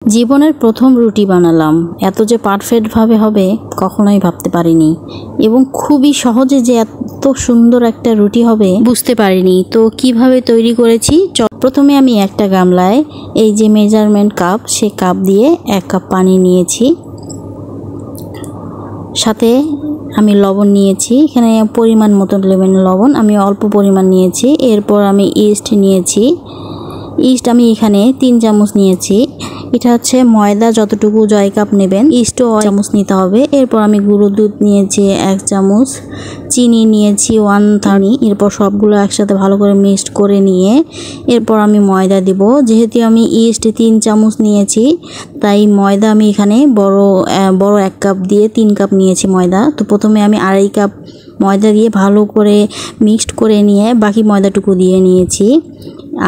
জীবনের প্রথম রুটি বানালাম, এত যে পারফেক্টভাবে হবে কখনোই ভাবতে পারিনি, এবং খুবই সহজে যে এত সুন্দর একটা রুটি হবে বুঝতে পারিনি। তো কিভাবে তৈরি করেছি, প্রথমে আমি একটা গামলায় এই যে মেজারমেন্ট কাপ, সে কাপ দিয়ে 1 কাপ পানি নিয়েছি, সাথে আমি লবণ নিয়েছি, এখানে পরিমাণ মতো লবণ আমি অল্প পরিমাণ নিয়েছি। এরপর আমি ইস্ট নিয়েছি, ইস্ট আমি এখানে 3 চামচ নিয়েছি। এটা হচ্ছে ময়দা যতটুকু 1 কাপ নেবেন, ইস্টও 1 চামচ নিতে হবে। এরপর আমি গুঁড়ো দুধ নিয়েছি 1 চামচ, চিনি নিয়েছি 1/3। এরপর সবগুলো একসাথে ভালো করে মিক্সড করে নিয়ে এরপর আমি ময়দা দিব। যেহেতু আমি ইস্ট 3 চামচ নিয়েছি, তাই ময়দা আমি এখানে বড় 1 কাপ দিয়ে 3 কাপ নিয়েছি ময়দা। তো প্রথমে আমি 2.5 কাপ ময়দা দিয়ে ভালো করে মিক্সড করে নিয়ে বাকি ময়দাটুকু দিয়ে নিয়েছি।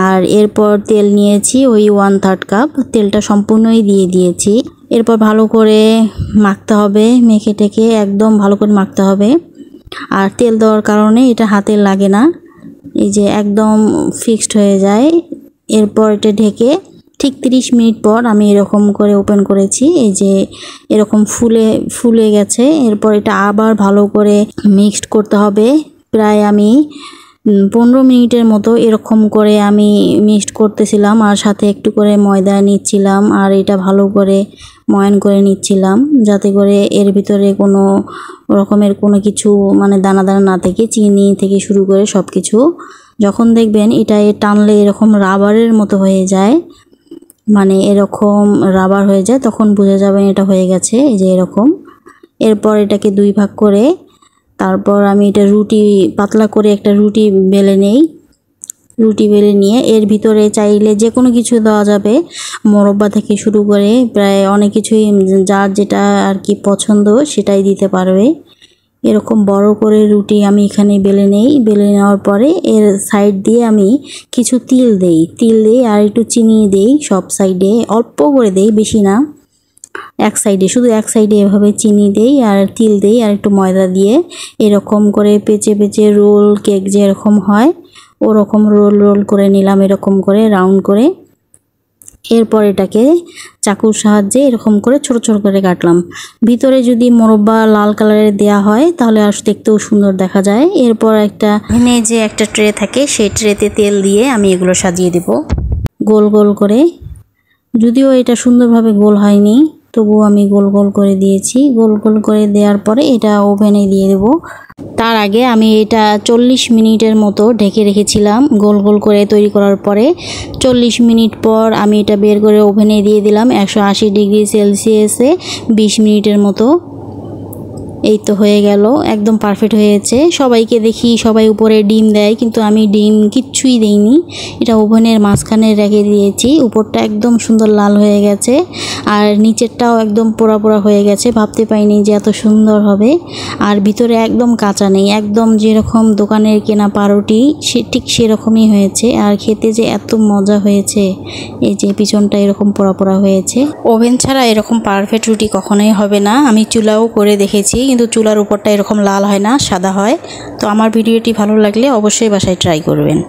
আর এরপর তেল নিয়েছি ওই 1/3 কাপ, তেলটা সম্পূর্ণই দিয়ে দিয়েছি। এরপর ভালো করে মাখতে হবে, মেখে টেকে একদম ভালো করে মাখতে হবে। আর তেল দেওয়ার কারণে এটা হাতে লাগে না, এই যে একদম ফিক্সড হয়ে যায়। এরপর এটা ঢেকে ঠিক 30 মিনিট পর আমি এরকম করে ওপেন করেছি, এই যে এরকম ফুলে গেছে। এরপর এটা আবার ভালো করে মিক্সড করতে হবে। প্রায় আমি 15 মিনিটের মতো এরকম করে আমি মিক্সড করতেছিলাম, আর সাথে একটু করে ময়দা নিচ্ছিলাম, আর এটা ভালো করে ময়ান করে নিচ্ছিলাম, যাতে করে এর ভিতরে কোনো রকমের কোনো কিছু মানে দানা দানা না থেকে, চিনি থেকে শুরু করে সব কিছু। যখন দেখবেন এটা টানলে এরকম রাবারের মতো হয়ে যায়, মানে এরকম রাবার হয়ে যায়, তখন বুঝে যাবেন এটা হয়ে গেছে, এই যে এরকম। এরপর এটাকে 2 ভাগ করে তারপর আমি এটা পাতলা করে একটা রুটি বেলে নেই। রুটি বেলে নিয়ে এর ভিতরে চাইলে যে কোনো কিছু দেওয়া যাবে, মোরব্বা থেকে শুরু করে প্রায় অনেক কিছুই, যার যেটা আর কি পছন্দ সেটাই দিতে পারবে। এরকম বড় করে রুটি আমি এখানে বেলে নেই। বেলে নেওয়ার পরে এর সাইড দিয়ে আমি কিছু তিল দেই আর একটু চিনি দেই, সব সাইডে অল্প করে দেই, বেশি না। শুধু এক সাইডে এভাবে চিনি দেই আর তিল দেই আর একটু ময়দা দিয়ে এরকম করে পেঁচে রোল কেক যেরকম হয় ওরকম রোল করে নিলাম, এরকম করে রাউন্ড করে। এরপর এটাকে চাকুর সাহায্যে এরকম করে ছোট ছোট করে কাটলাম। ভিতরে যদি মোরব্বা লাল কালারের দেয়া হয় তাহলে আর দেখতেও সুন্দর দেখা যায়। এরপর একটা ট্রে থাকে, সেই ট্রেতে তেল দিয়ে আমি এগুলো সাজিয়ে দেব গোল গোল করে। যদিও এটা সুন্দরভাবে গোল হয়নি, তবুও আমি গোল গোল করে দিয়েছি। গোল গোল করে দেওয়ার পরে এটা ওভেনে দিয়ে দেব। তার আগে আমি এটা 40 মিনিটের মতো ঢেকে রেখেছিলাম। গোল গোল করে তৈরি করার পরে 40 মিনিট পর আমি এটা বের করে ওভেনে দিয়ে দিলাম 180 ডিগ্রি সেলসিয়াসে 20 মিনিটের মতো। এই তো হয়ে গেল, একদম পারফেক্ট হয়েছে। সবাইকে দেখি সবাই উপরে ডিম দেয়, কিন্তু আমি ডিম কিচ্ছুই দেইনি, এটা ওভেনের মাঝখানে রেখে দিয়েছি। উপরটা একদম সুন্দর লাল হয়ে গেছে আর নিচেরটাও একদম পোড়া পোড়া হয়ে গেছে, ভাবতে পাইনি যে এত সুন্দর হবে। আর ভিতরে একদম কাঁচা নেই, একদম যেরকম দোকানের কেনা পাউরুটি ঠিক সেরকমই হয়েছে। আর খেতে যে এত মজা হয়েছে, এই যে পিছনটা এরকম পোড়া পোড়া হয়েছে। ওভেন ছাড়া এরকম পারফেক্ট রুটি কখনোই হবে না। আমি চুলাও করে দেখেছি, কিন্তু চুলার উপরটা এরকম লাল হয় না, সাদা হয়। তো আমার ভিডিওটি ভালো লাগলে অবশ্যই বাসায় ট্রাই করবেন।